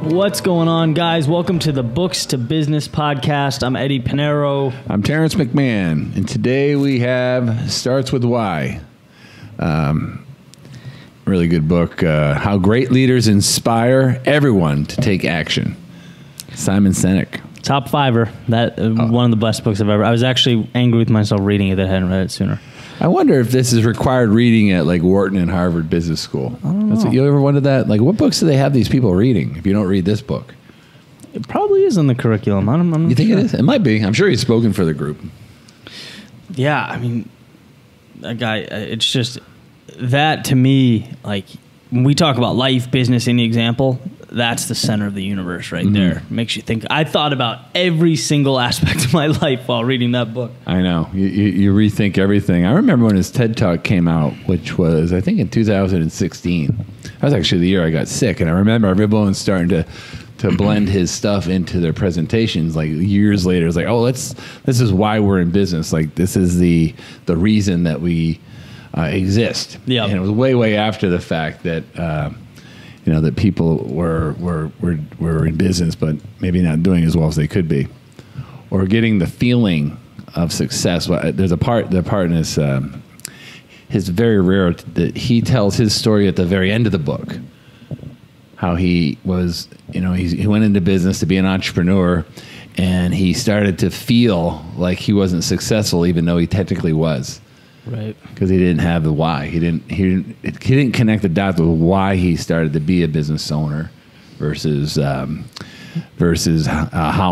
What's going on, guys? Welcome to the Books to Business podcast. I'm Eddie Pinero. I'm Terrence McMahon, and today we have Starts With Why. Really good book, How Great Leaders Inspire Everyone to Take Action. Simon Sinek. Top fiver. One of the best books I've ever. I was actually angry with myself reading it that I hadn't read it sooner. I wonder if this is required reading at like Wharton and Harvard Business School. I don't know. You ever wondered that? Like, what books do they have these people reading if you don't read this book? It probably is in the curriculum. I'm You think sure. it is? It might be. I'm sure he's spoken for the group. Yeah, I mean, that guy. It's just that to me. Like when we talk about life, business, any example, that's the center of the universe right there. Makes you think. I thought about every single aspect of my life while reading that book. I know. You rethink everything. I remember when his TED Talk came out, which was, I think, in 2016. That was actually the year I got sick. And I remember everyone starting to blend his stuff into their presentations. Like years later, it's like, oh, this is why we're in business. Like this is the reason that we exist. Yeah. And it was way after the fact that that people were in business, but maybe not doing as well as they could be, or getting the feeling of success. There's the part in his very rare that he tells his story at the very end of the book. How he was, he went into business to be an entrepreneur, and he started to feel like he wasn't successful, even though he technically was. Right. Because he didn't have the why. He didn't connect the dots with why he started to be a business owner versus how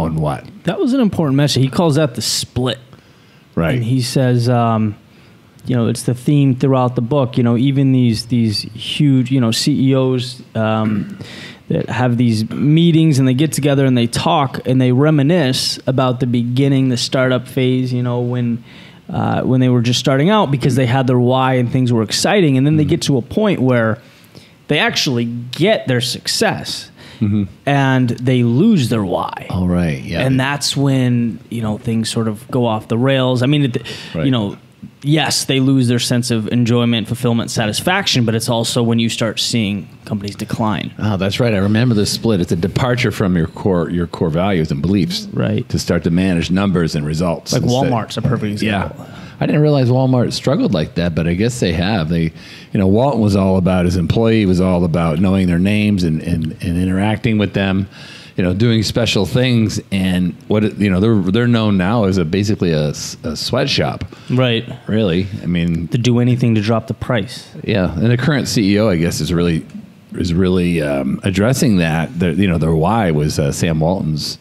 and what. That was an important message. He calls that the split. Right. And he says, it's the theme throughout the book. Even these huge, CEOs that have these meetings and they get together and they talk and they reminisce about the beginning, the startup phase, when they were just starting out, because they had their why and things were exciting. And then they get to a point where they actually get their success and they lose their why. All right. Yeah. And that's when, things sort of go off the rails. I mean, yes, they lose their sense of enjoyment, fulfillment, satisfaction, but it's also when you start seeing companies decline. Oh, that's right. I remember the split. It's a departure from your core values and beliefs. Right. To start to manage numbers and results. Like Walmart's a perfect example. Yeah. I didn't realize Walmart struggled like that, but I guess they have. Walton was all about his employee, was all about knowing their names and interacting with them, doing special things. And they're known now as basically a sweatshop. Right. Really. I mean, to do anything to drop the price. Yeah. And the current CEO, I guess, is really addressing that. Their why was Sam Walton's.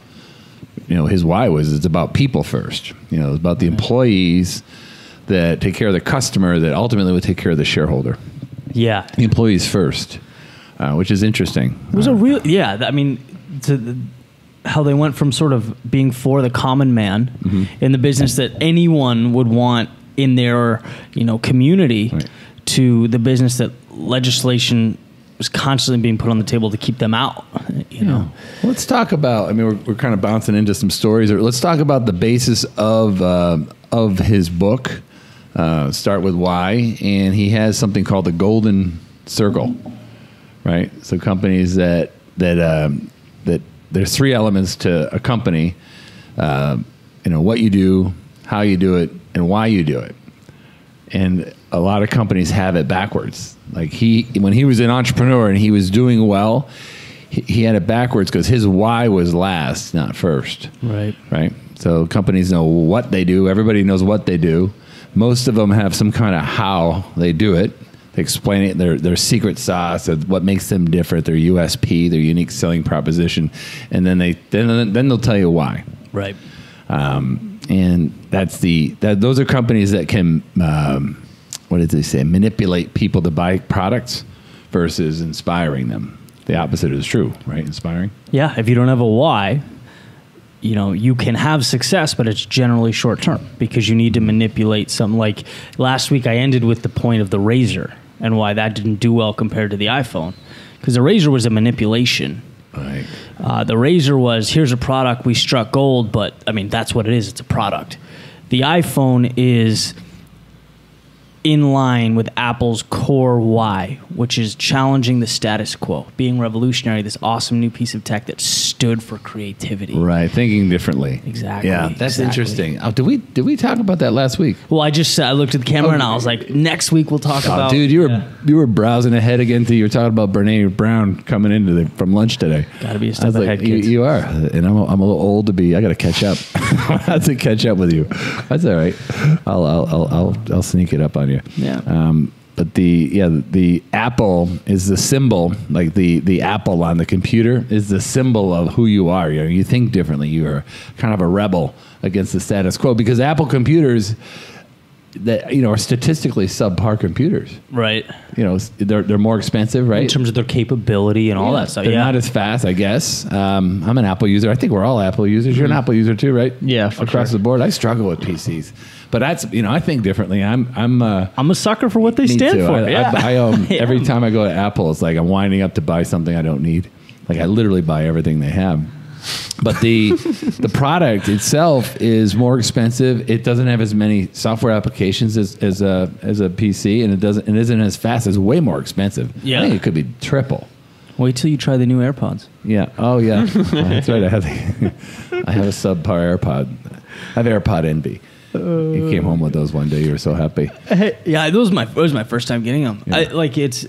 His why was it's about people first. It's about the employees that take care of the customer that ultimately would take care of the shareholder. Yeah. The employees first, which is interesting. It was how they went from sort of being for the common man in the business that anyone would want in their, community to the business that legislation was constantly being put on the table to keep them out, Well, let's talk about, we're kind of bouncing into some stories. Let's talk about the basis of his book, Start With Why. And he has something called the Golden Circle, right? So companies that there's three elements to a company, what you do, how you do it, and why you do it. And a lot of companies have it backwards. Like when he was an entrepreneur and he was doing well, he had it backwards because his why was last, not first. Right. Right. So companies know what they do. Everybody knows what they do. Most of them have some kind of how they do it. They explain it, their secret sauce, what makes them different, their USP, their unique selling proposition, and then they'll tell you why. Right. And those are companies that can, what did they say, manipulate people to buy products versus inspiring them. The opposite is true, right? Inspiring. Yeah. If you don't have a why, you can have success, but it's generally short term because you need to manipulate something. Like last week, I ended with the point of the Razor and why that didn't do well compared to the iPhone, because the Razor was a manipulation. Right. The Razor was, here's a product, we struck gold, but that's what it is. It's a product. The iPhone in line with Apple's core why, which is challenging the status quo, being revolutionary, this awesome new piece of tech that stood for creativity. Right, thinking differently. Exactly. Yeah, that's exactly. interesting. Oh, did we talk about that last week? Well, I looked at the camera and I was like, next week we'll talk about. Dude, you were browsing ahead again. You were talking about Brene Brown coming into from lunch today. Got to be a step ahead, kids. You are, and I'm a little old to be. I got to catch up. I have to catch up with you. That's all right. I'll sneak it up on you. Yeah. But the apple is the symbol, like the apple on the computer is the symbol of who you are. You know, you think differently. You are kind of a rebel against the status quo because Apple computers that are statistically subpar computers. Right. You know, they're more expensive, right? In terms of their capability and all that stuff. They're not as fast, I guess. I'm an Apple user. I think we're all Apple users. You're an Apple user too, right? Yeah, for across sure. the board. I struggle with PCs, but that's I think differently. I'm a sucker for what they me stand too. for. Every time I go to Apple, it's like I'm winding up to buy something I don't need. Like I literally buy everything they have. But the product itself is more expensive. It doesn't have as many software applications as a PC, and it isn't as fast. It's way more expensive. Yeah. I think it could be triple. Wait till you try the new AirPods. Yeah. Oh yeah. That's right. I have a subpar AirPod. I have AirPod envy. You came home with those one day. You were so happy. Yeah, it was my first time getting them. Yeah. It's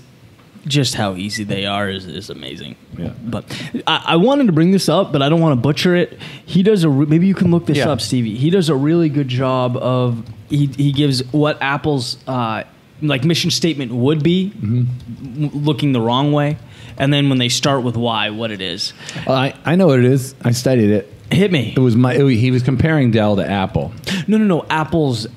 just how easy they are is amazing. Yeah. But I wanted to bring this up, but I don't want to butcher it. He does maybe you can look this up, Stevie. He does a really good job of he gives what Apple's mission statement would be, looking the wrong way, and then when they start with why, what it is. Well, I know what it is. I studied it. Hit me. It was he was comparing Dell to Apple. No. Apple's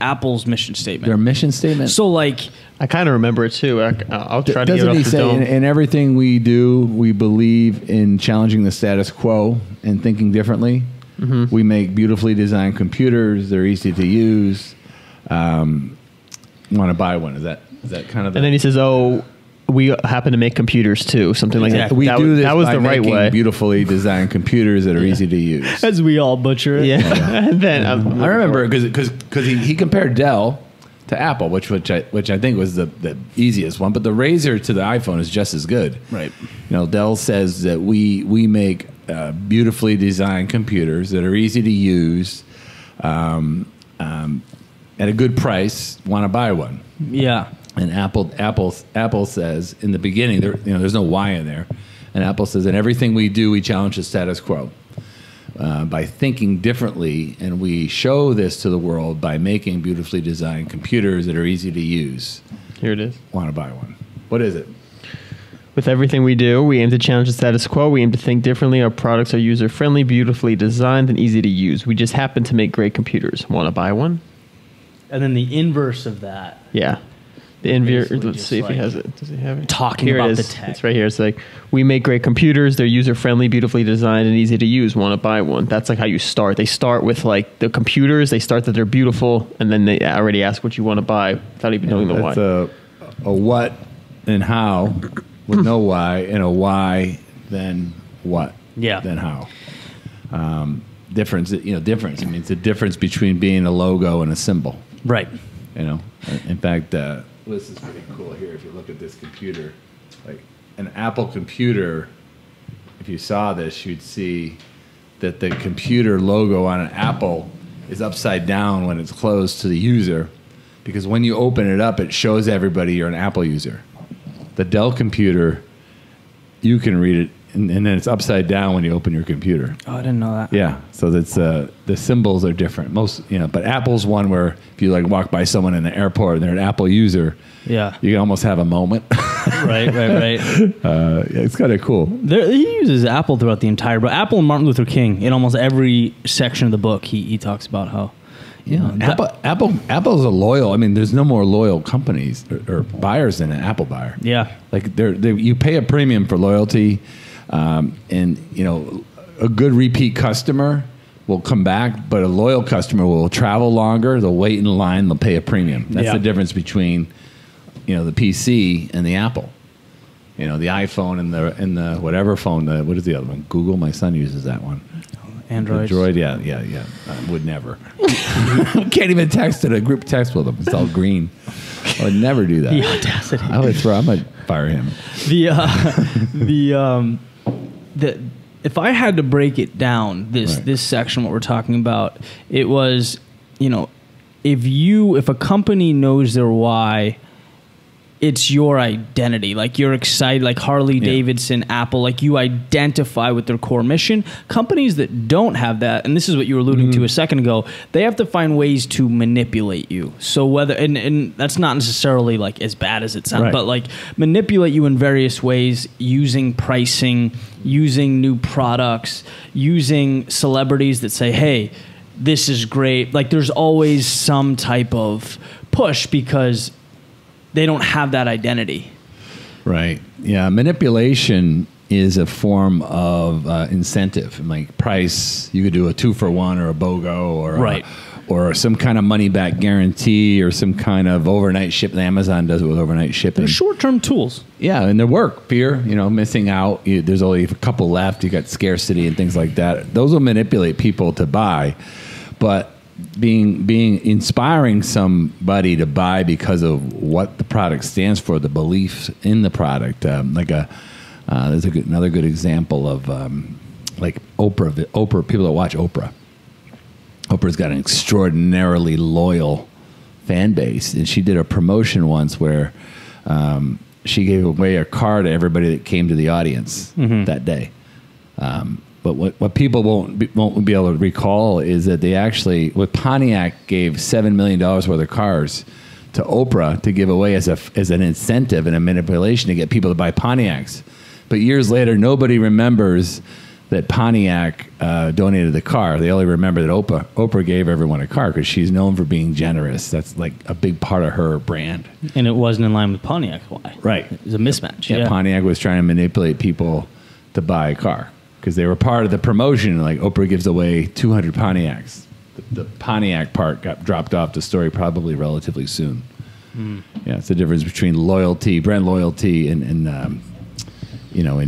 mission statement. Their mission statement. So I kind of remember it too. I'll try to get Doesn't off he the say dome. in everything we do, we believe in challenging the status quo and thinking differently? Mm-hmm. We make beautifully designed computers. They're easy to use. Want to buy one? Is that kind of? And then he says, "Oh, we happen to make computers too." Something like that. We do this. That was by the right making way. Beautifully designed computers that are easy to use. as we all butcher it. Yeah. And then I remember because he compared Dell to Apple, which I think was the easiest one. But the Razor to the iPhone is just as good. Right. Dell says that we make beautifully designed computers that are easy to use, at a good price. Want to buy one? Yeah. And Apple says in the beginning there's no why in there, and Apple says in everything we do we challenge the status quo. By thinking differently, and we show this to the world by making beautifully designed computers that are easy to use. here it is. Want to buy one? What is it? With everything we do, we aim to challenge the status quo. We aim to think differently. Our products are user-friendly, beautifully designed, and easy to use. We just happen to make great computers. Want to buy one? And then the inverse of that. Yeah. The inverse. Basically Let's just see if he like has it. Does he have it? talking Here about it is. the tech. It's right here. It's like, we make great computers. They're user-friendly, beautifully designed, and easy to use. Want to buy one? That's like how you start. They start with like the computers. They start that they're beautiful, and then they already ask what you want to buy without even knowing the why. That's a what and how with no why, and a why then what? Yeah. Then how? Difference. Difference. I mean, it's a difference between being a logo and a symbol. Right. In fact, this is pretty cool here. If you look at this computer, like an Apple computer, if you saw this, you'd see that the computer logo on an Apple is upside down when it's closed to the user, because when you open it up, it shows everybody you're an Apple user. The Dell computer, you can read it, and then it's upside down when you open your computer. Oh, I didn't know that. Yeah, so that's the symbols are different. But Apple's one where if you like walk by someone in the airport and they're an Apple user, Yeah. you can almost have a moment. Right. Yeah, it's kind of cool. He uses Apple throughout the entire book. Apple and Martin Luther King in almost every section of the book. He talks about how. Apple's a loyal. I mean, there's no more loyal companies or buyers than an Apple buyer. Yeah. Like you pay a premium for loyalty, and a good repeat customer will come back, but a loyal customer will travel longer. They'll wait in line. They'll pay a premium. That's the difference between the PC and the Apple. The iPhone and the whatever phone. What is the other one? Google. My son uses that one. Android. Droid, yeah. Would never. Can't even text in a group text with them. It's all green. I would never do that. The audacity. I might fire him. If I had to break it down, this section, what we're talking about, it was, if a company knows their why, it's your identity. Like, you're excited, like Harley Davidson, Apple, like you identify with their core mission. Companies that don't have that, and this is what you were alluding to a second ago, they have to find ways to manipulate you. So whether, and that's not necessarily like as bad as it sounds, but like manipulate you in various ways, using pricing, using new products, using celebrities that say, hey, this is great. Like, there's always some type of push because they don't have that identity. Right. Yeah. Manipulation is a form of incentive. Like price, you could do a 2-for-1 or a BOGO or some kind of money back guarantee or some kind of overnight ship. Amazon does it with overnight shipping. They're short-term tools. Yeah. And they work. Fear, missing out. There's only a couple left. You got scarcity and things like that. Those will manipulate people to buy. But inspiring somebody to buy because of what the product stands for, the belief in the product. There's another good example of like Oprah. People that watch Oprah. Oprah's got an extraordinarily loyal fan base, and she did a promotion once where she gave away a car to everybody that came to the audience that day. But what people won't be able to recall is that they actually, Pontiac gave $7 million worth of cars to Oprah to give away as an incentive and a manipulation to get people to buy Pontiacs. But years later, nobody remembers that Pontiac donated the car. They only remember that Oprah gave everyone a car because she's known for being generous. That's like a big part of her brand. And it wasn't in line with Pontiac. Why? Right. It was a mismatch. Yeah, Pontiac was trying to manipulate people to buy a car, because they were part of the promotion. Like, Oprah gives away 200 Pontiacs. The Pontiac part got dropped off the story probably relatively soon. Yeah, it's the difference between loyalty, brand loyalty, and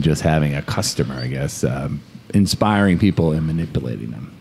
just having a customer, I guess, inspiring people and manipulating them.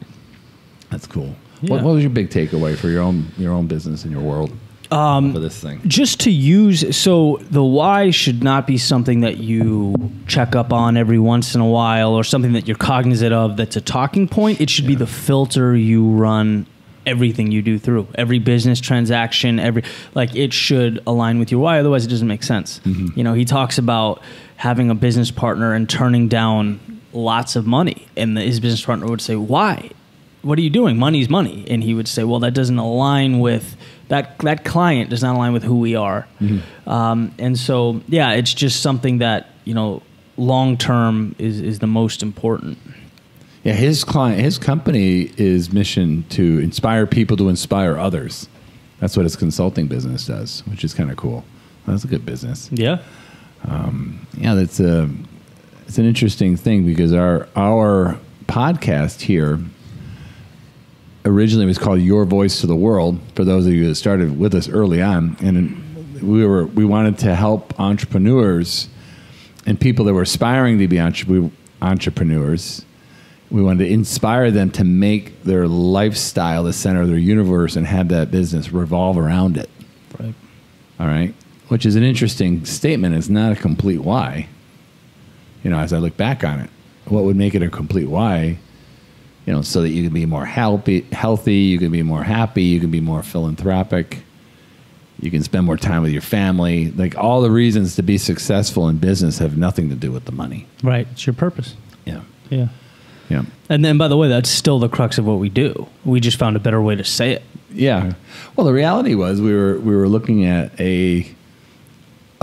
That's cool. Yeah. What was your big takeaway for your own business and your world for this thing? Just to use, so the why should not be something that you check up on every once in a while or something that you're cognizant of that's a talking point. It should be the filter you run everything you do through. Every business transaction, it should align with your why, otherwise it doesn't make sense. He talks about having a business partner and turning down lots of money, and his business partner would say, why? What are you doing? Money's money. And he would say, well, that doesn't align with that client does not align with who we are. And so, it's just something that, long term is the most important. Yeah, his company is mission to inspire people to inspire others. That's what his consulting business does, which is kind of cool. That's a good business. Yeah. It's an interesting thing because our podcast here originally was called Your Voice to the World, for those of you that started with us early on. And we wanted to help entrepreneurs and people that were aspiring to be entrepreneurs. We wanted to inspire them to make their lifestyle the center of their universe and have that business revolve around it. Right. All right. Which is an interesting statement. It's not a complete why. As I look back on it, what would make it a complete why? So that you can be more healthy, you can be more happy, you can be more philanthropic, you can spend more time with your family. Like, all the reasons to be successful in business have nothing to do with the money. Right. It's your purpose. Yeah. Yeah. Yeah. And then, by the way, that's still the crux of what we do. We just found a better way to say it. Yeah. Well, the reality was we were looking at a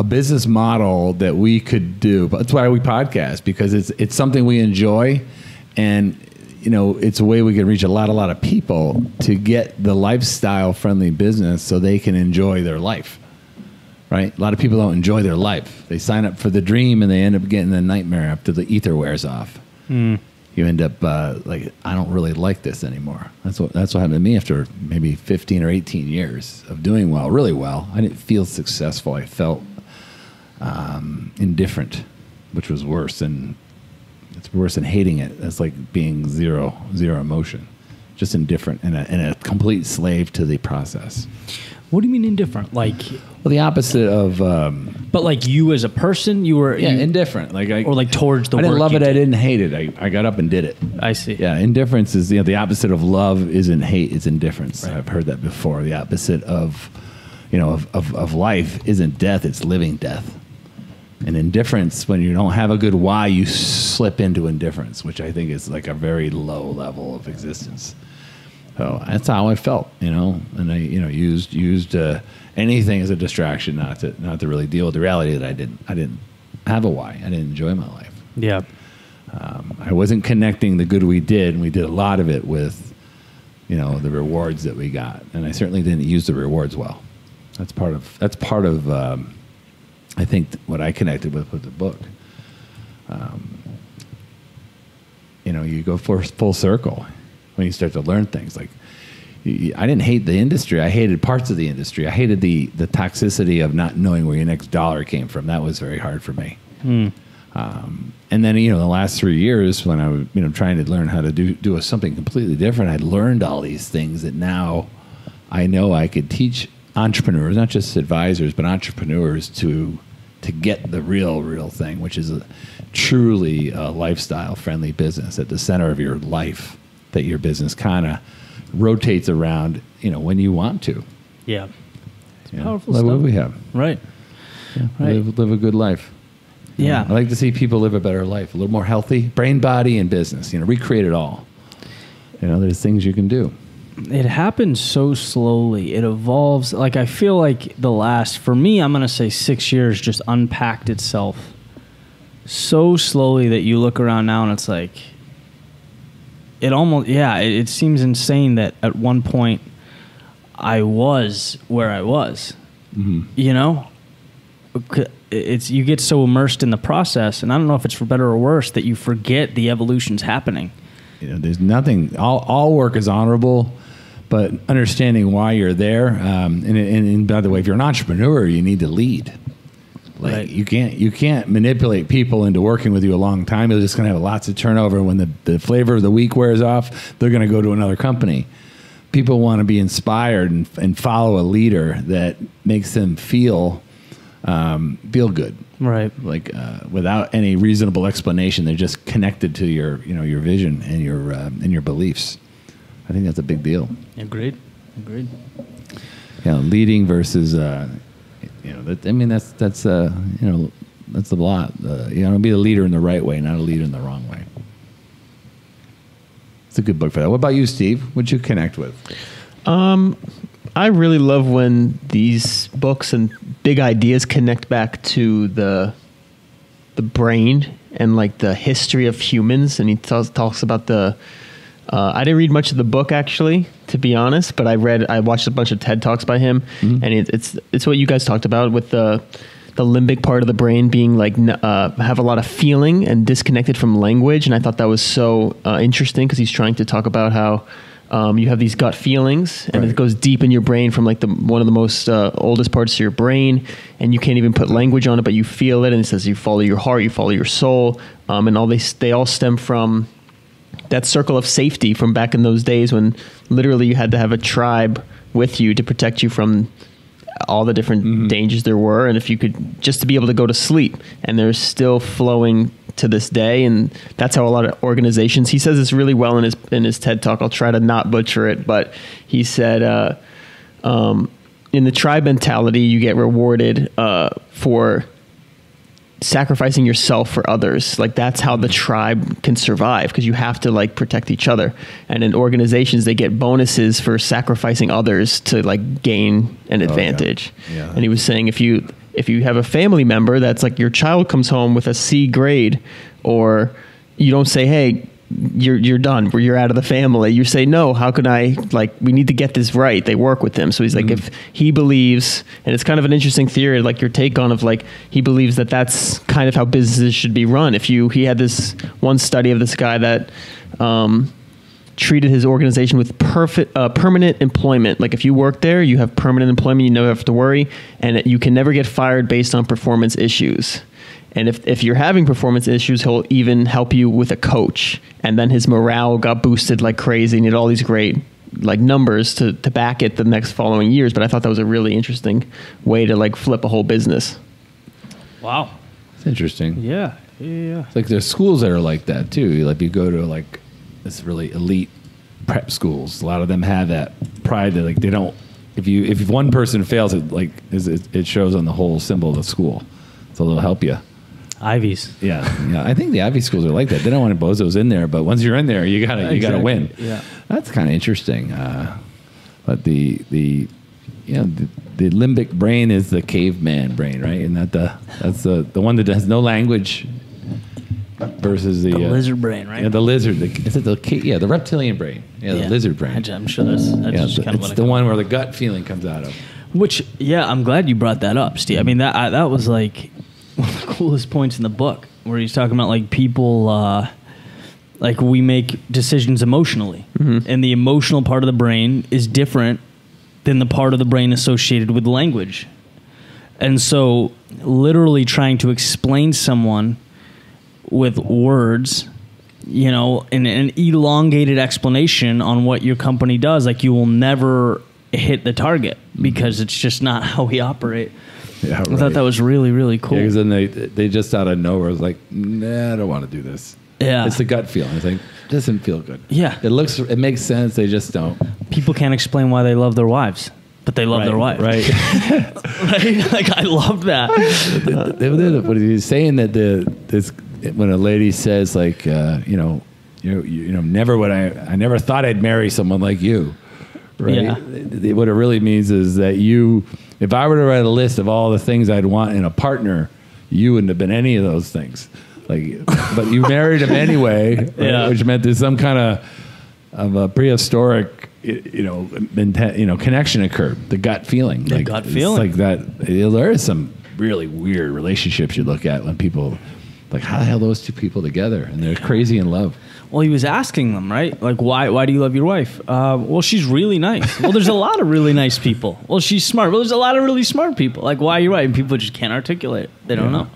business model that we could do. That's why we podcast, because it's something we enjoy, and it's a way we can reach a lot of people to get the lifestyle friendly business so they can enjoy their life. Right? A lot of people don't enjoy their life. They sign up for the dream and they end up getting the nightmare after the ether wears off. You end up I don't really like this anymore. That's what happened to me after maybe 15 or 18 years of doing really well. I didn't feel successful. I felt indifferent, which was worse than hating it. It's like being zero emotion, just indifferent and a complete slave to the process. What do you mean indifferent? Like, Well, the opposite of but like you as a person, you were indifferent. or like towards the I work. didn't love it. you I did. didn't hate it. I got up and did it. I see. Yeah, indifference is the opposite of love. Isn't hate. It's indifference. Right. I've heard that before. The opposite of of life isn't death. It's living death. And indifference, when you don't have a good why, you slip into indifference, which I think is like a very low level of existence. So that's how I felt, and I, used anything as a distraction, not to really deal with the reality that I didn't have a why. I didn't enjoy my life. Yeah. I wasn't connecting the good we did, and we did a lot of it with, the rewards that we got, and I certainly didn't use the rewards well. That's part of I think what I connected with the book. You go full circle when you start to learn things. Like, I didn't hate the industry. I hated parts of the industry. I hated the toxicity of not knowing where your next dollar came from. That was very hard for me. And then, the last 3 years when I was, trying to learn how to do something completely different, I'd learned all these things that now I know I could teach entrepreneurs, not just advisors, but entrepreneurs to get the real thing, which is truly a lifestyle-friendly business at the center of your life, that your business kind of rotates around, when you want to. Yeah. Powerful stuff. What we have. Right. Yeah, Right. Live a good life. Yeah. I like to see people live a better life, a little more healthy, brain, body, and business. Recreate it all. There's things you can do. It happens so slowly. It evolves. Like, I feel like for me, I'm going to say 6 years just unpacked itself so slowly that you look around now and it's like, it seems insane that at one point I was where I was, you get so immersed in the process, and I don't know if it's for better or worse, that you forget the evolution's happening. There's nothing, all work is honorable, but understanding why you're there. And by the way, if you're an entrepreneur, you need to lead. Like, Right. you can't manipulate people into working with you a long time. They're just going to have lots of turnover. When the flavor of the week wears off, they're going to go to another company. People want to be inspired and follow a leader that makes them feel good. Right. Like without any reasonable explanation, they're just connected to your vision and your beliefs. I think that's a big deal. Agreed. Leading versus that's a lot. You want to be a leader in the right way, not a leader in the wrong way. It's a good book for that. What about you, Steve? What'd you connect with? I really love when these books and big ideas connect back to the brain and like the history of humans. And he talks about I didn't read much of the book, actually, to be honest, but I watched a bunch of TED Talks by him, and it's what you guys talked about with the limbic part of the brain being like have a lot of feeling and disconnected from language. And I thought that was so interesting because he's trying to talk about how you have these gut feelings, and Right. it goes deep in your brain from like one of the most oldest parts of your brain, and you can't even put language on it, but you feel it. And it says you follow your heart, you follow your soul, and they all stem from that circle of safety from back in those days when literally you had to have a tribe with you to protect you from all the different dangers there were. And if you could just to be able to go to sleep, and they're still flowing to this day. And that's how a lot of organizations, he says this really well in his TED Talk. I'll try to not butcher it, but he said, in the tribe mentality, you get rewarded for sacrificing yourself for others. Like that's how the tribe can survive, because you have to like protect each other. And in organizations, they get bonuses for sacrificing others to like gain an advantage. Yeah. And he was saying if you have a family member that's like your child comes home with a C grade, or you don't say, hey, you're done, you're out of the family. You say, no, how can I, like, we need to get this right. They work with him. So he's like, if he believes, and it's kind of an interesting theory, like your take on of like, he believes that that's kind of how businesses should be run. He had this one study of this guy that, treated his organization with permanent employment. Like if you work there, you have permanent employment, you never have to worry, and you can never get fired based on performance issues. And if you're having performance issues, he'll even help you with a coach. And then his morale got boosted like crazy, and he had all these great like numbers to back it the next following years. But I thought that was a really interesting way to like flip a whole business. Wow. It's interesting. Yeah. Yeah. It's like there's schools that are like that too. Like you go to like this really elite prep schools. A lot of them have that pride that like they don't. If one person fails, it shows on the whole symbol of the school, so they'll help you. Ivies. Yeah. I think the Ivy schools are like that. They don't want bozos in there, but once you're in there, you gotta win. Yeah. That's kind of interesting. But the limbic brain is the caveman brain, right? And that's the one that has no language versus the lizard brain, right? Yeah, the lizard. The reptilian brain. Yeah, the lizard brain. I'm sure that's just kind of it's the one where the gut feeling comes out of. Which, I'm glad you brought that up, Steve. I mean, that was like one of the coolest points in the book, where he's talking about like people, like we make decisions emotionally, and the emotional part of the brain is different than the part of the brain associated with language. And so literally trying to explain someone with words, in an elongated explanation on what your company does, like you will never hit the target because it's just not how we operate. Yeah, I thought that was really, really cool. Yeah, because then they just out of nowhere was like, nah, I don't want to do this. Yeah. It's the gut feeling. It's like, it doesn't feel good. Yeah. It makes sense. They just don't. People can't explain why they love their wives, but they love their wife. Right. Right? Like, I love that. What he's saying that when a lady says like, never would I never thought I'd marry someone like you. Right. Yeah. What it really means is that if I were to write a list of all the things I'd want in a partner, you wouldn't have been any of those things. Like, but you married him anyway, right? Which meant there's some kind of a prehistoric, connection occurred. The gut feeling, gut feeling, like that. There is some really weird relationships you look at when people, like, how the hell are those two people together, and they're crazy in love. Well, he was asking them, right? Like, why do you love your wife? Well, she's really nice. Well, there's a lot of really nice people. Well, she's smart. Well, there's a lot of really smart people. Like, why are you right? And people just can't articulate it. They don't know.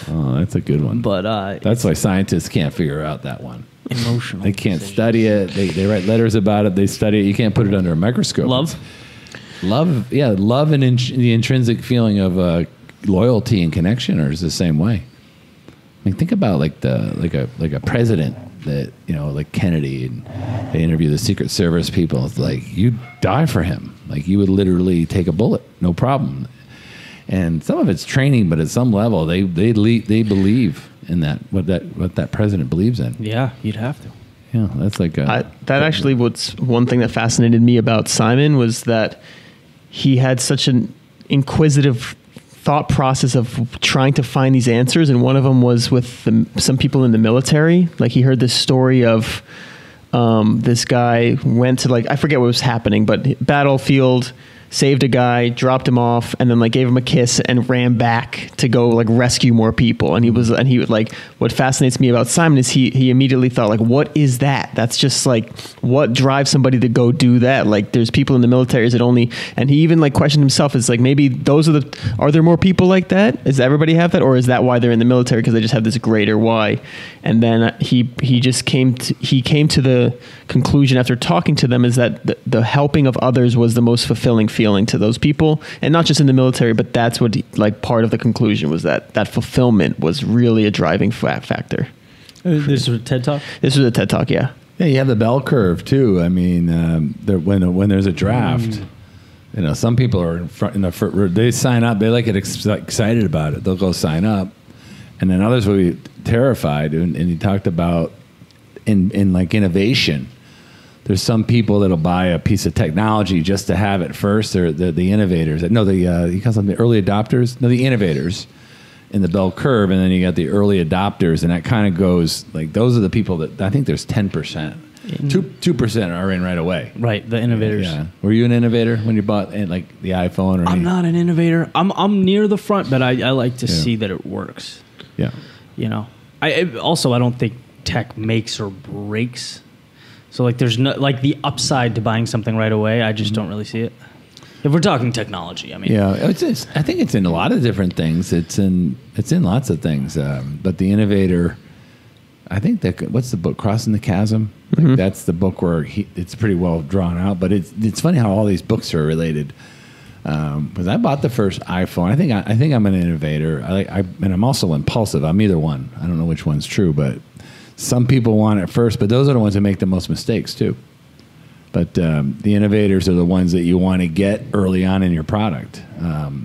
Oh, that's a good one. But that's why scientists can't figure out that one. Emotional. They can't study it. They write letters about it. They study it. You can't put it under a microscope. Love, yeah, love and the intrinsic feeling of loyalty and connection are the same way. I mean, think about like a president that, like Kennedy, and they interview the Secret Service people. It's like, you die for him. Like, you would literally take a bullet, no problem. And some of it's training, but at some level, they believe in what that president believes in. Yeah, you'd have to. Yeah, that's like actually what's one thing that fascinated me about Simon was that he had such an inquisitive thought process of trying to find these answers, and one of them was with some people in the military. Like, he heard this story of this guy went to, like, I forget what was happening, but battlefield, saved a guy, dropped him off, and then like gave him a kiss and ran back to go like rescue more people. And he was like, what fascinates me about Simon is he immediately thought, like, what is that? That's just like, what drives somebody to go do that? Like, there's people in the military and he even like questioned himself. It's like, maybe are there more people like that? Does everybody have that? Or is that why they're in the military? Because they just have this greater why. And then he came to the conclusion after talking to them is that the helping of others was the most fulfilling feeling to those people, and not just in the military, but that's what part of the conclusion was that fulfillment was really a driving factor. This was a TED Talk? This was a TED Talk, yeah. Yeah, you have the bell curve too. I mean, when there's a draft, some people are in the front, they sign up, they get excited about it, they'll go sign up, and then others will be terrified. And he talked about in like innovation. There's some people that'll buy a piece of technology just to have it first. They're the innovators. No, he calls them the early adopters. No, the innovators in the bell curve, and then you got the early adopters, and that kind of goes like, those are the people that I think there's 10%. 2% are in right away. Right, the innovators. Yeah. Were you an innovator when you bought like the iPhone? Or I'm not an innovator. I'm near the front, but I like to see that it works. Yeah. I don't think tech makes or breaks. So like, there's no like the upside to buying something right away. I just don't really see it. If we're talking technology, I mean, yeah, I think it's in a lot of different things. It's in lots of things. But the innovator, I think that what's the book, Crossing the Chasm? Like that's the book where it's pretty well drawn out. But it's funny how all these books are related. Because I bought the first iPhone. I think I'm an innovator. And I'm also impulsive. I'm either one. I don't know which one's true, but some people want it first. But those are the ones that make the most mistakes too. But the innovators are the ones that you want to get early on in your product.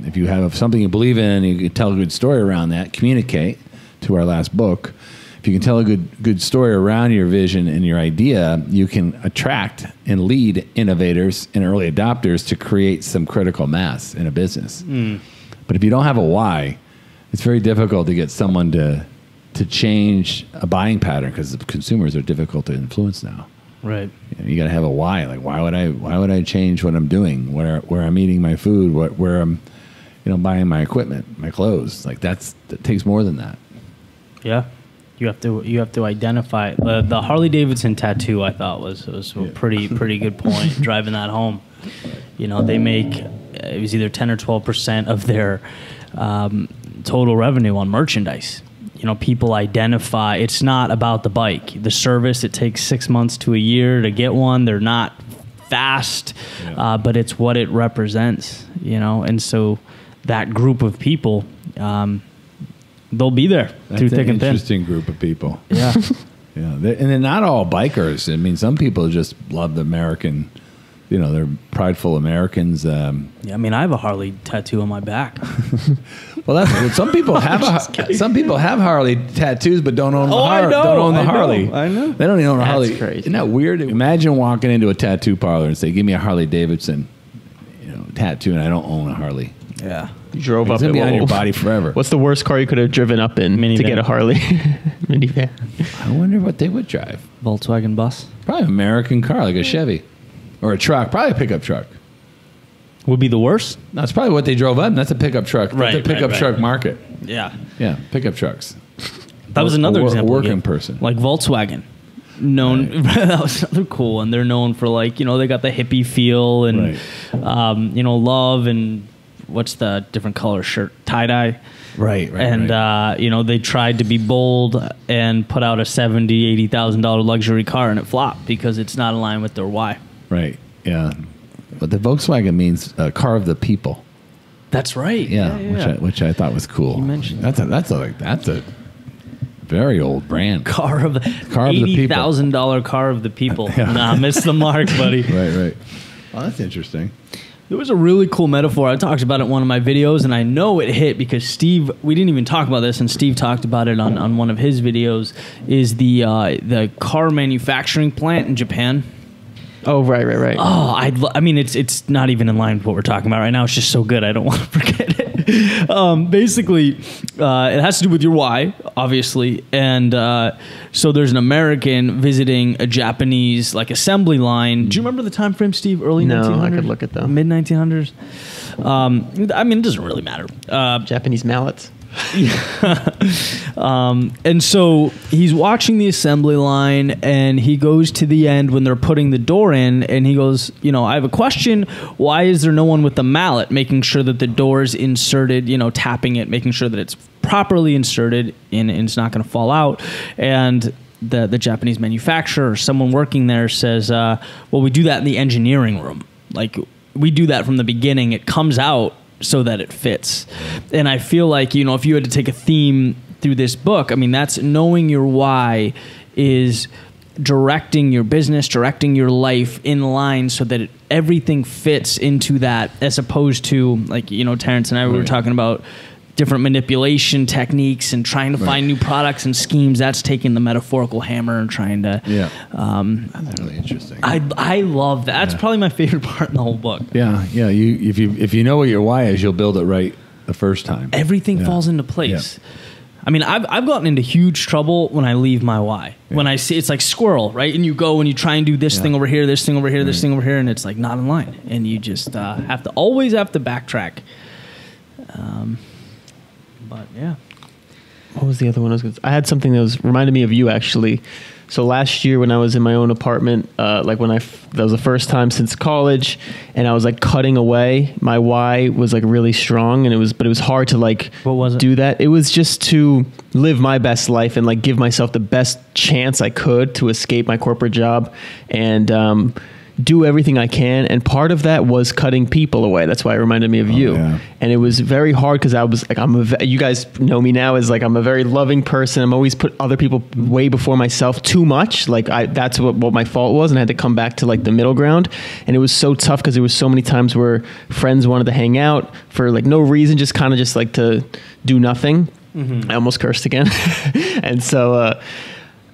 If you have something you believe in and you can tell a good story around that, communicate to our last book. If you can tell a good story around your vision and your idea, you can attract and lead innovators and early adopters to create some critical mass in a business. But if you don't have a why, it's very difficult to get someone to change a buying pattern because the consumers are difficult to influence now. Right. You got to have a why. Like why would I change what I'm doing, where I'm eating my food, where I'm buying my equipment, my clothes. Like that takes more than that. Yeah. You have to identify the Harley Davidson tattoo. I thought was a pretty good point. Driving that home, they make it was either 10 or 12% of their total revenue on merchandise. People identify. It's not about the bike, the service. It takes 6 months to a year to get one. They're not fast, but it's what it represents. And so that group of people. They'll be there through thick and thin. Interesting group of people. Yeah. Yeah. And they're not all bikers. I mean, some people just love the American, they're prideful Americans. Yeah, I mean, I have a Harley tattoo on my back. Well, some people have Harley tattoos, but don't own the Harley. I know. They don't even own a Harley. That's crazy. Isn't that weird? Imagine walking into a tattoo parlor and say, "Give me a Harley Davidson, tattoo," and I I don't own a Harley. Yeah. You drove up it's gonna be on your body forever. What's the worst car you could have driven up in to get a Harley? Minivan. I wonder what they would drive. Volkswagen bus. Probably an American car, like a Chevy. Or a truck. Probably a pickup truck. Would be the worst? That's probably what they drove up. And that's a pickup truck. Right. That's a pickup truck market. Yeah. Yeah, pickup trucks. That was another example. A working person. Like Volkswagen. Known that was another cool one. They're known for they got the hippie feel and love and what's the different color shirt? Tie-dye. Right. And they tried to be bold and put out a $70,000-$80,000 luxury car and it flopped because it's not aligned with their why. Right. Yeah. But the Volkswagen means car of the people. That's right. Yeah. Which I thought was cool. You mentioned that's a very old brand. Car of the $80,000 car of the people. Yeah. Nah, missed the mark, buddy. Right. Well, that's interesting. There was a really cool metaphor. I talked about it in one of my videos, and I know it hit because Steve, we didn't even talk about this, and Steve talked about it on one of his videos, is the car manufacturing plant in Japan. Oh, right. Oh, I mean, it's not even in line with what we're talking about right now. It's just so good. I don't want to forget it. Basically, it has to do with your why, obviously. And so there's an American visiting a Japanese assembly line. Do you remember the time frame, Steve? Early 1900s? No, I could look at them. Mid 1900s. I mean, it doesn't really matter. Japanese mallets. And so he's watching the assembly line and he goes to the end when they're putting the door in and he goes, I have a question. Why is there no one with the mallet making sure that the door is inserted, tapping it, making sure that it's properly inserted and it's not going to fall out? And the Japanese manufacturer or someone working there says, well, we do that in the engineering room. We do that from the beginning. It comes out so that it fits. And I feel like, if you had to take a theme through this book, I mean, that's knowing your why is directing your business, directing your life in line so that everything fits into that, as opposed to Terrence and I were talking about different manipulation techniques and trying to find new products and schemes. That's taking the metaphorical hammer and trying to. Yeah. That's really interesting. I love that. That's probably my favorite part in the whole book. Yeah. Yeah. If you know what your why is, you'll build it right the first time. Everything falls into place. Yeah. I mean, I've gotten into huge trouble when I leave my why. Yeah. When I see it's like squirrel, right? And you go and you try and do this thing over here, this thing over here, this thing over here, and it's not in line. And you just always have to backtrack. But yeah. what was the other one? I had something that was reminded me of you actually. So last year when I was in my own apartment, like that was the first time since college, and I was like cutting away, my why was like really strong, and but it was hard to like What was it? do that. It was just to live my best life and like give myself the best chance I could to escape my corporate job and do everything I can. And part of that was cutting people away. That's why it reminded me of you. Yeah. And it was very hard because I was like, you guys know me now as like, I'm a very loving person. I'm always put other people way before myself too much. Like that's what my fault was. And I had to come back to like the middle ground. And it was so tough because there was so many times where friends wanted to hang out for like no reason, just kind of just like to do nothing. Mm-hmm. I almost cursed again. And so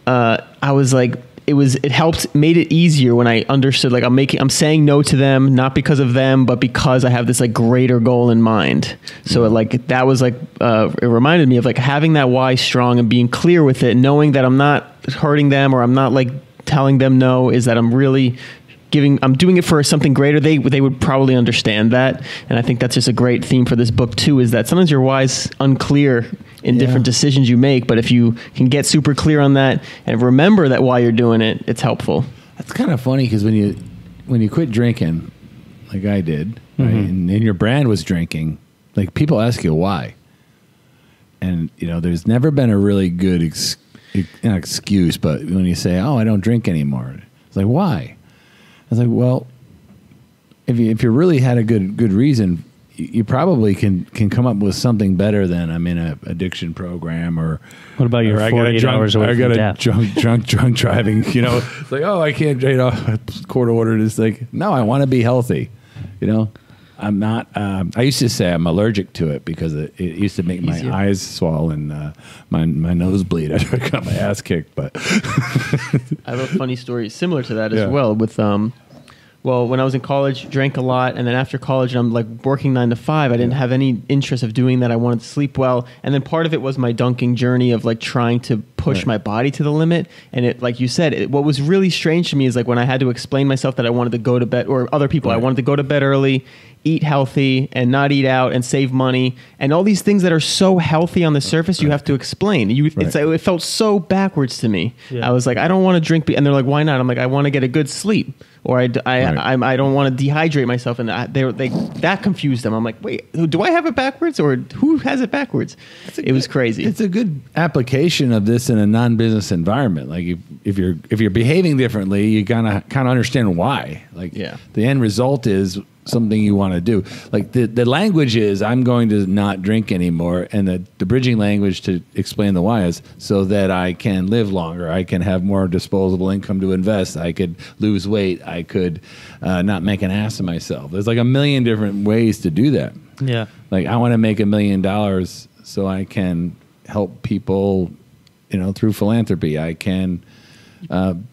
I was like, it helped, made it easier when I understood, like I'm saying no to them, not because of them, but because I have this like greater goal in mind. So that was like, it reminded me of like having that why strong and being clear with it, knowing that I'm not hurting them or I'm not like telling them no, is that I'm really I'm doing it for something greater. They would probably understand that. And I think that's just a great theme for this book too, is that sometimes your why's unclear in different decisions you make, but if you can get super clear on that and remember that why you're doing it, it's helpful. That's kind of funny because when you quit drinking, like I did, right, and your brand was drinking, like people ask you why, and there's never been a really good not excuse, but when you say, "Oh, I don't drink anymore," it's like, why? I was like, well, if you really had a good reason, you probably can come up with something better than I'm in an addiction program or. What about your 48 hours away from death? drunk driving. It's like, oh, I can't court ordered. It's like, no, I want to be healthy. I'm not. I used to say I'm allergic to it because it used to make my eyes swell and my nose bleed after I got my ass kicked. But I have a funny story similar to that as well. With when I was in college, drank a lot, and then after college, I'm like working 9 to 5. I didn't have any interest of doing that. I wanted to sleep well, and then part of it was my dunking journey of like trying to push my body to the limit. And it, like you said, what was really strange to me is like when I had to explain myself that I wanted to go to bed, or other people, I wanted to go to bed early, eat healthy, and not eat out, and save money, and all these things that are so healthy on the surface, you have to explain. It felt so backwards to me. Yeah. I was like, I don't want to drink, and they're like, why not? I'm like, I want to get a good sleep, or I don't want to dehydrate myself, and that confused them. I'm like, wait, do I have it backwards, or who has it backwards? It was crazy. It's a good application of this in a non-business environment. Like if you're behaving differently, you gotta kind of understand why. Like the end result is something you want to do. Like the language is, I'm going to not drink anymore, and the bridging language to explain the why is so that I can live longer, I can have more disposable income to invest, I could lose weight, I could not make an ass of myself. There's like a million different ways to do that. Yeah. Like I want to make $1 million so I can help people, through philanthropy. I can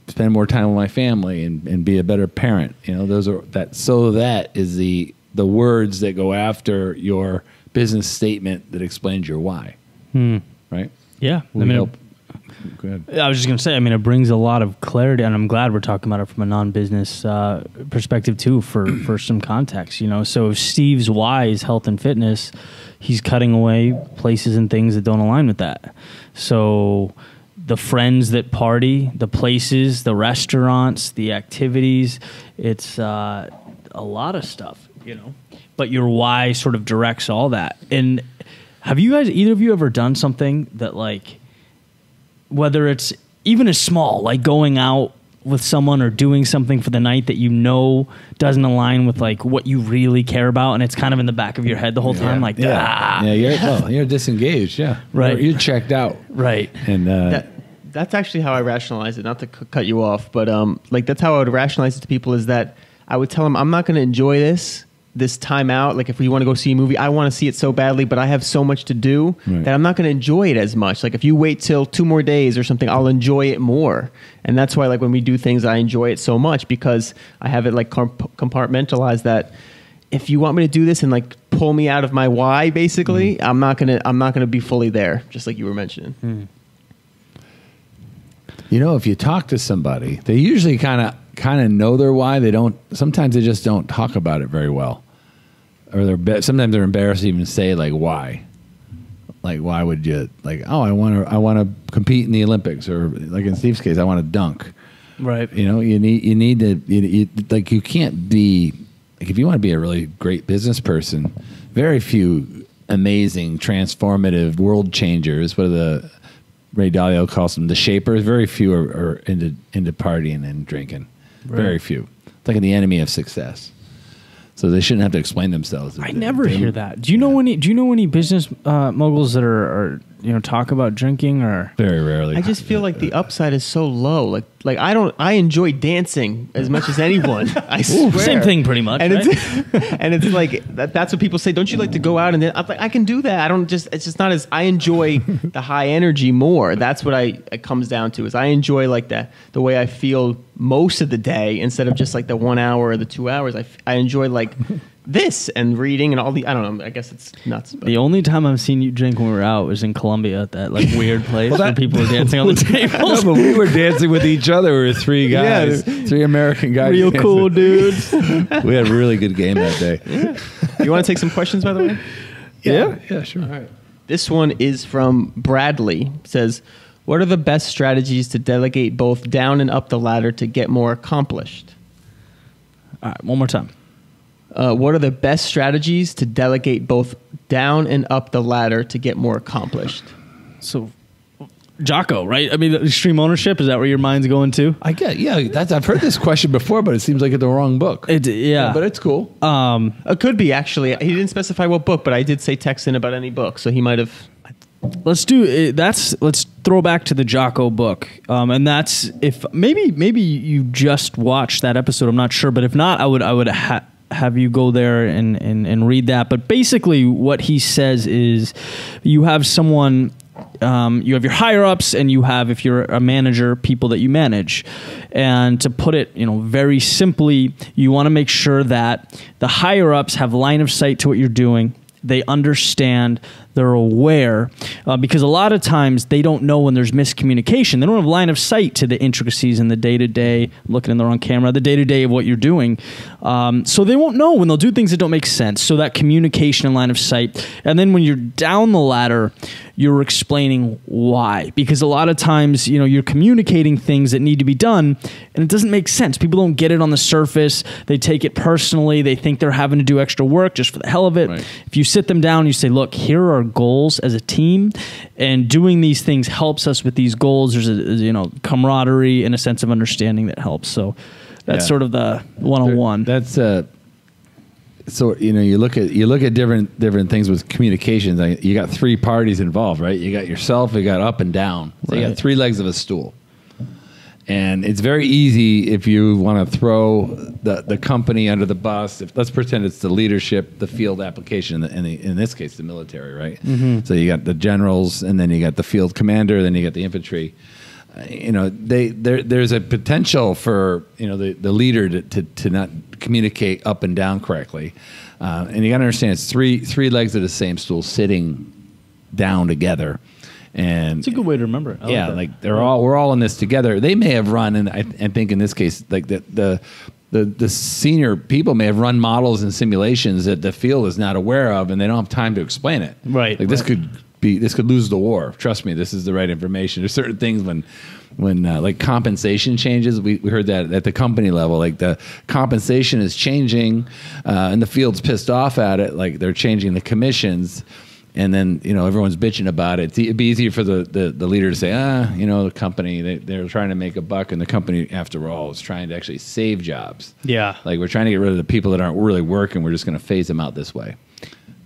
spend more time with my family and be a better parent. That is the words that go after your business statement that explains your why. Right? Yeah. Go ahead. I was just going to say, it brings a lot of clarity, and I'm glad we're talking about it from a non-business perspective too, for some context. So if Steve's why is health and fitness, he's cutting away places and things that don't align with that. So the friends that party, the places, the restaurants, the activities, it's a lot of stuff, But your why sort of directs all that. And have you guys, either of you, ever done something that, like, whether it's even as small, like going out with someone or doing something for the night that doesn't align with like what you really care about, and it's kind of in the back of your head the whole time, like you're disengaged, right, you're checked out, right, and that's actually how I rationalize it. Not to cut you off, but that's how I would rationalize it to people, is that I would tell them I'm not going to enjoy this time out. Like if we want to go see a movie, I want to see it so badly, but I have so much to do that I'm not going to enjoy it as much. Like if you wait till 2 more days or something, I'll enjoy it more. And that's why, like, when we do things, I enjoy it so much, because I have it like compartmentalized that if you want me to do this and like pull me out of my why, basically, I'm not gonna be fully there, just like you were mentioning. If you talk to somebody, they usually kind of know their why. Sometimes they just don't talk about it very well. Or sometimes they're embarrassed to even say like why. Like, why would you like? Oh, I want to compete in the Olympics, or like in Steve's case, I want to dunk. Right. You know, you need to like, you can't be like, if you want to be a really great business person, very few amazing, transformative world changers. What are the Ray Dalio calls them, the shapers? Very few are into partying and drinking. Right. Very few. It's like the enemy of success. So they shouldn't have to explain themselves. I never hear that. Do you know any business moguls that are talk about drinking? Or very rarely? I just feel like the upside is so low. Like I enjoy dancing as much as anyone. I swear. Same thing, pretty much. And right? it's like that's what people say. Don't you like to go out and I'm like, I can do that. It's just not as I enjoy the high energy more. That's what it comes down to. Is I enjoy like the way I feel most of the day instead of just like the 1 hour or the 2 hours. I enjoy like this and reading and all the, I don't know, I guess it's nuts. But. The only time I've seen you drink when we were out was in Colombia at that like weird place where people were dancing on the tables. No, but we were dancing with each other. We were three guys, three American guys. Real dancing. Cool dudes. We had a really good game that day. Yeah. You want to take some questions, by the way? Yeah, sure. All right. This one is from Bradley. It says, what are the best strategies to delegate both down and up the ladder to get more accomplished? All right, one more time. What are the best strategies to delegate both down and up the ladder to get more accomplished? So, Jocko, right? I mean, extreme ownership, is that where your mind's going to? I get, I've heard this question before, but it seems like it's the wrong book. Yeah, but it's cool. It could be, actually. He didn't specify what book, but I did say text in about any book, so he might have. Let's throw back to the Jocko book, and that's if maybe you just watched that episode. I'm not sure, but if not, I would have you go there and read that. But basically, what he says is, you have someone. You have your higher ups, and you have, if you're a manager, people that you manage. And to put it, very simply, you want to make sure that the higher ups have line of sight to what you're doing. They understand, they're aware, because a lot of times they don't know when there's miscommunication. They don't have line of sight to the intricacies in the day-to-day, I'm looking in the wrong camera, the day-to-day of what you're doing. So they won't know when they'll do things that don't make sense. So that communication and line of sight. And then when you're down the ladder, you're explaining why. Because a lot of times, you're communicating things that need to be done, and it doesn't make sense. People don't get it on the surface. They take it personally. They think they're having to do extra work just for the hell of it. Right. If you sit them down and you say, look, here are our goals as a team, and doing these things helps us with these goals. There's a camaraderie and a sense of understanding that helps. So that's sort of the one-on-one. That's so you look at different things with communications. You got three parties involved, right? You got yourself, you got up and down. So you got three legs of a stool. And it's very easy if you want to throw the company under the bus. Let's pretend it's the leadership, the field application, in this case, the military, right? Mm-hmm. So you got the generals, and then you got the field commander, then you got the infantry. There's a potential for the leader to not communicate up and down correctly, and you got to understand it's three legs of the same stool sitting down together. And it's a good way to remember it. Like we're all in this together. They may have run, and I think in this case, like the senior people may have run models and simulations that the field is not aware of, and they don't have time to explain it. Right. Like this could lose the war. Trust me, this is the right information. There's certain things when like compensation changes, we heard that at the company level, like the compensation is changing, and the field's pissed off at it. Like they're changing the commissions. And then, everyone's bitching about it. It'd be easier for the leader to say, the company, they're trying to make a buck, and the company, after all, is trying to actually save jobs. Yeah. Like, we're trying to get rid of the people that aren't really working. We're just going to phase them out this way.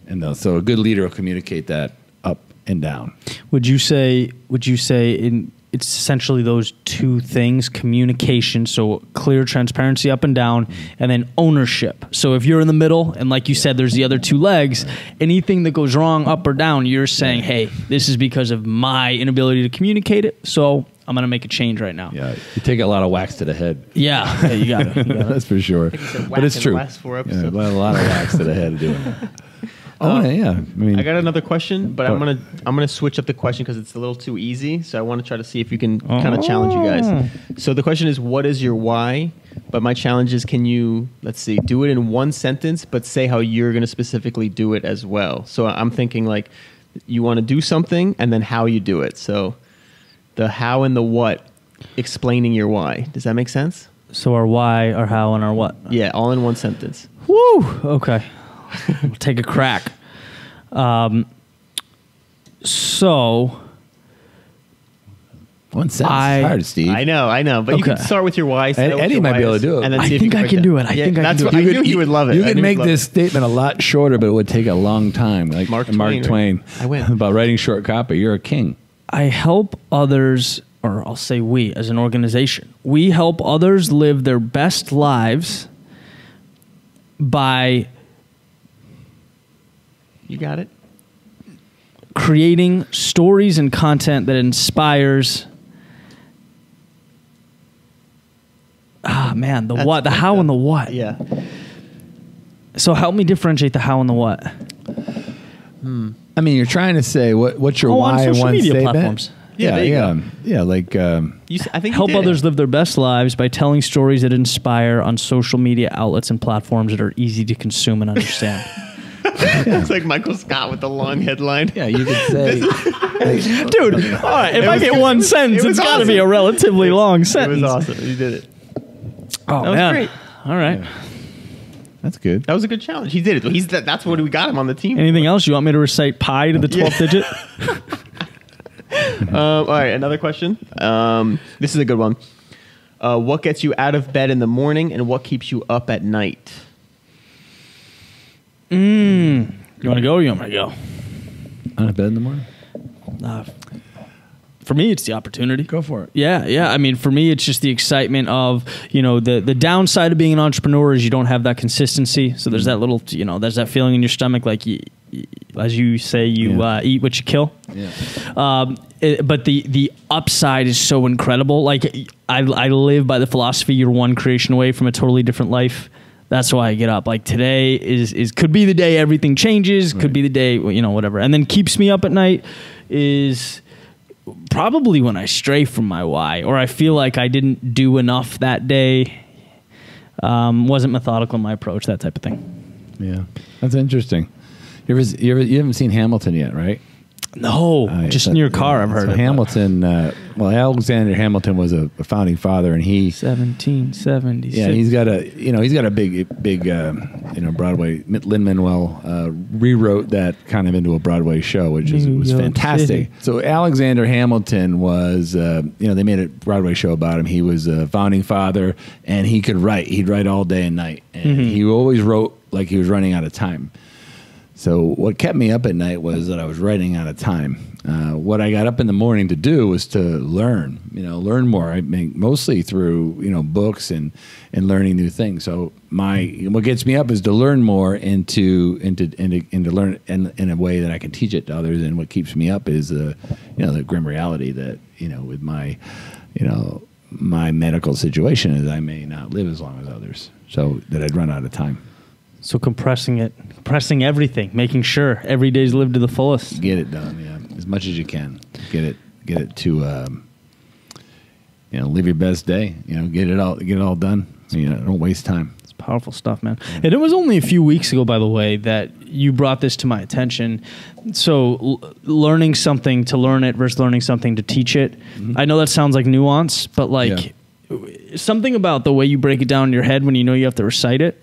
And so a good leader will communicate that up and down. Would you say it's essentially those two things: communication, so clear transparency up and down, and then ownership. So if you're in the middle, and like you said, there's the other two legs, anything that goes wrong up or down, you're saying, hey, this is because of my inability to communicate it, so I'm going to make a change right now. Yeah, you take a lot of whacks to the head. Yeah, you got it. That's for sure. But it's true. Last 4 episodes. A lot of whacks to the head doing it. I got another question, but I'm gonna switch up the question because it's a little too easy. So I want to try to see if you can kind of challenge you guys. So the question is, what is your why? But my challenge is, can you, do it in one sentence, but say how you're going to specifically do it as well. So I'm thinking like, you want to do something, and then how you do it. So the how and the what, explaining your why. Does that make sense? So our why, our how, and our what. Yeah, all in one sentence. Woo! Okay. We'll take a crack. So... One sentence is hard, Steve. I know, but you can start with your why. Eddie might be able to do it. And then I see if think you I can do it. I think I can do it. I knew you would love it. You could make this statement a lot shorter, but it would take a long time. Like Mark Twain. Twain. I win. About writing short copy. You're a king. I help others, or I'll say we as an organization, we help others live their best lives by... You got it? Creating stories and content that inspires... Man, the what, the how, and the what. Yeah. So help me differentiate the how and the what. I mean, you're trying to say what's your why on in social one media statement? platforms. Yeah. Like I think help others live their best lives by telling stories that inspire on social media outlets and platforms that are easy to consume and understand. It's like Michael Scott with the long headline. yeah, you could say, Dude, all right, if I get one sentence, it's got to be a relatively long It sentence. was awesome. You did it. Oh, That was man. great. All right. that's good. That was a good challenge. He did it. That's what we got him on the team. Anything else? You want me to recite pi to the 12th digit? All right, another question. This is a good one. What gets you out of bed in the morning, and what keeps you up at night? You want to go or you want me to go? On a bed in the morning? For me, it's the opportunity. Go for it. Yeah. I mean, for me, it's just the excitement of, the downside of being an entrepreneur is you don't have that consistency. So there's that little, there's that feeling in your stomach, like, as you say, you eat what you kill. Yeah. But the upside is so incredible. Like, I live by the philosophy, you're one creation away from a totally different life. That's why I get up. Like, today is could be the day everything changes, could be the day, whatever. And then keeps me up at night is probably when I stray from my why, or I feel like I didn't do enough that day, wasn't methodical in my approach, that type of thing. Yeah. That's interesting. You haven't seen Hamilton yet, right? No, just in your car, I've heard so of Hamilton. Alexander Hamilton was a founding father, and he 1776. Yeah, he's got a big Broadway. Lin-Manuel rewrote that kind of into a Broadway show, which was fantastic. City. So Alexander Hamilton was, they made a Broadway show about him. He was a founding father, and he could write. He'd write all day and night, and he always wrote like he was running out of time. So what kept me up at night was that I was running out of time. What I got up in the morning to do was to learn more. I mean, mostly through, books and learning new things. So what gets me up is to learn more and to learn in a way that I can teach it to others. And what keeps me up is the grim reality that, with my medical situation is I may not live as long as others. So that I'd run out of time. So compressing everything, making sure every day's lived to the fullest. Get it done, yeah, as much as you can. Get it to, live your best day. Get it all done. Don't waste time. It's powerful stuff, man. Yeah. And it was only a few weeks ago, by the way, that you brought this to my attention. So learning something to learn it versus learning something to teach it. Mm-hmm. I know that sounds like nuance, but something about the way you break it down in your head when you have to recite it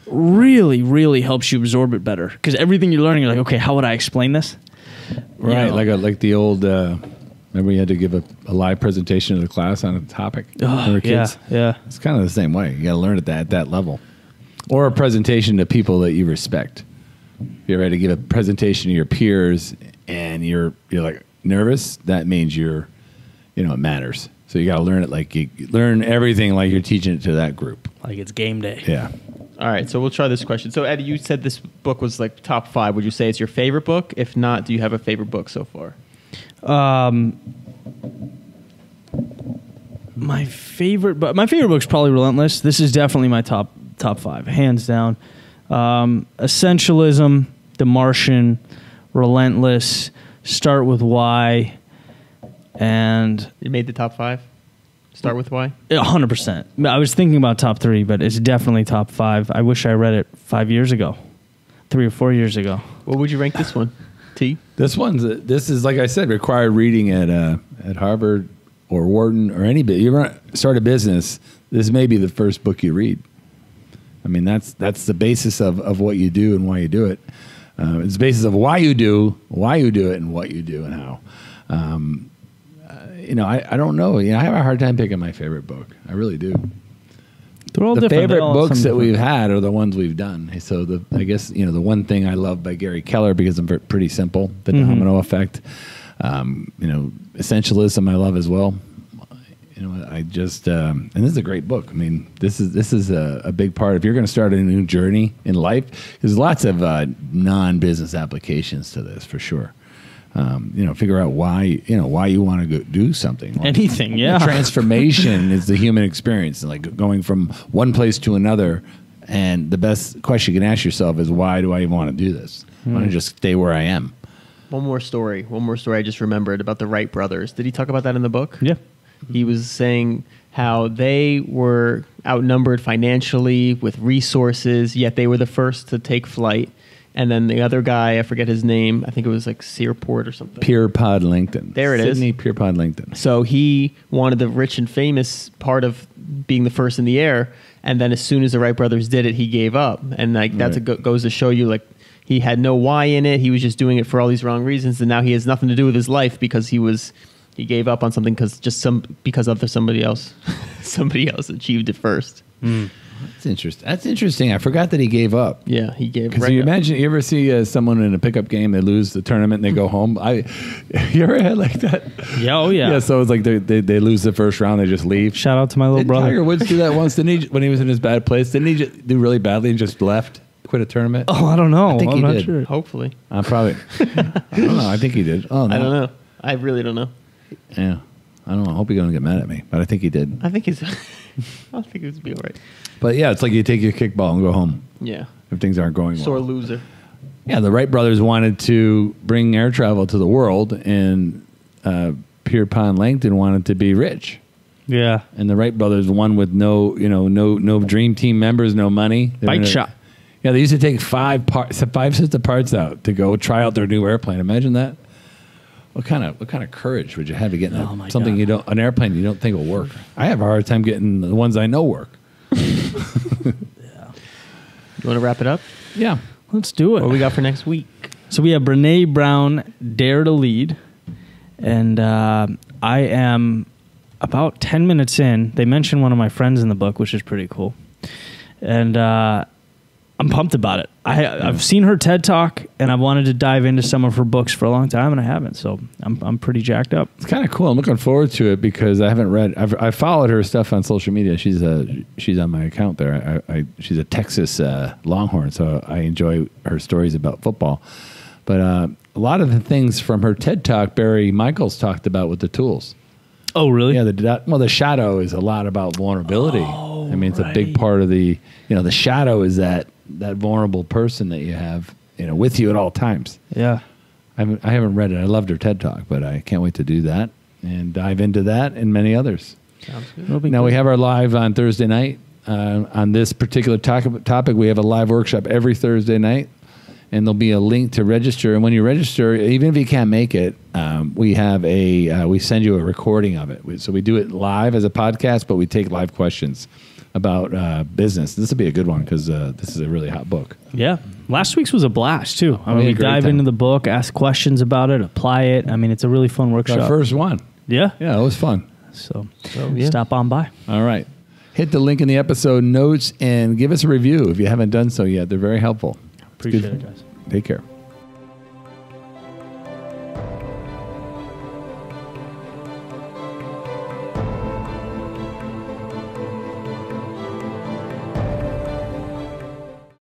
really, really helps you absorb it better. Because everything you're learning, you're like, okay, how would I explain this? Right, like the old. Remember, you had to give a live presentation to the class on a topic. Kids? Yeah. It's kind of the same way. You got to learn it at that level, or a presentation to people that you respect. If you're ready to give a presentation to your peers and you're like nervous, that means it matters. So you got to learn it like you learn everything like you're teaching it to that group. Like it's game day. Yeah. All right, so we'll try this question. So, Eddie, you said this book was like top 5. Would you say it's your favorite book? If not, do you have a favorite book so far? My favorite book's probably Relentless. This is definitely my top 5, hands down. Essentialism, The Martian, Relentless, Start with Why, and you made the top 5. Start with Why? 100%. I was thinking about top 3, but it's definitely top 5. I wish I read it 5 years ago, 3 or 4 years ago. What would you rank this one? T. This is like I said, required reading at Harvard or Wharton or any bit. You ever start a business, this may be the first book you read. I mean, that's the basis of what you do and why you do it. It's the basis of why you do it, and what you do and how. I don't know. I have a hard time picking my favorite book. I really do. They're all the different. favorite all books that different. we've had are the ones we've done. So I guess the one thing I love by Gary Keller, because I'm pretty simple, the domino effect. Essentialism I love as well. I just and this is a great book. I mean, this is a big part. If you're going to start a new journey in life, there's lots of non-business applications to this for sure. Figure out why you want to go do something. Anything, yeah. Transformation is the human experience, like going from one place to another. And the best question you can ask yourself is, why do I even want to do this? I want to just stay where I am. One more story I just remembered about the Wright brothers. Did he talk about that in the book? Yeah. He was saying how they were outnumbered financially with resources, yet they were the first to take flight. And then the other guy, I forget his name, I think it was like Searport or something. Pierpont Langton. There it is. Sidney Pierpont Langton. So he wanted the rich and famous part of being the first in the air. And then as soon as the Wright brothers did it, he gave up. And like that's goes to show you, like, he had no why in it. He was just doing it for all these wrong reasons. And now he has nothing to do with his life because he gave up on something because somebody else achieved it first. That's interesting. That's interesting. I forgot that he gave up. Yeah, he gave. Because you ever see someone in a pickup game, they lose the tournament and they go home. You ever had like that? Yeah, oh yeah. Yeah, so it's like they lose the first round, they just leave. Shout out to my little Did brother. Tiger Woods do that once? Didn't he, when he was in his bad place? Didn't he just do really badly and just left, quit a tournament? Oh, I don't know. I think I'm he not did. sure. Hopefully. Probably. I don't know. I think he did. Oh no. I don't know. I really don't know. Yeah. I don't know. I hope he don't get mad at me, but I think he did. I think it would be all right. But yeah, it's like you take your kickball and go home Yeah. if things aren't going well. Sore loser. Yeah, the Wright brothers wanted to bring air travel to the world, and Pierpont Langton wanted to be rich. Yeah. And the Wright brothers won with no dream team members, no money. Bike shop. Yeah, they used to take five sets of parts out to go try out their new airplane. Imagine that. What kind of courage would you have to get in something God. an airplane you don't think will work? I have a hard time getting the ones I know work. You want to wrap it up? Yeah. Let's do it. What we got for next week? So we have Brene Brown, Dare to Lead. And I am about 10 minutes in. They mention one of my friends in the book, which is pretty cool. And I'm pumped about it. I've seen her TED Talk, and I've wanted to dive into some of her books for a long time, and I haven't. So I'm pretty jacked up. It's kind of cool. I'm looking forward to it because I haven't read. I followed her stuff on social media. She's on my account there. She's a Texas Longhorn, so I enjoy her stories about football. But a lot of the things from her TED Talk, Barry Michaels talked about with the tools. Oh, really? Yeah. The shadow is a lot about vulnerability. Oh, I mean, it's a big part of the shadow is that vulnerable person that you have with you at all times. Yeah. I haven't read it. I loved her TED Talk, but I can't wait to do that and dive into that and many others. Sounds good. Now we have our live on Thursday night on this particular topic. We have a live workshop every Thursday night, and there'll be a link to register. And when you register, even if you can't make it, we have we send you a recording of it. So we do it live as a podcast, but we take live questions about business. This will be a good one because this is a really hot book. Yeah. Last week's was a blast, too. I mean, we dive into the book, ask questions about it, apply it. I mean, it's a really fun workshop. Our first one. Yeah. Yeah, it was fun. So yeah. Stop on by. All right. Hit the link in the episode notes and give us a review if you haven't done so yet. They're very helpful. Appreciate it, guys. Take care.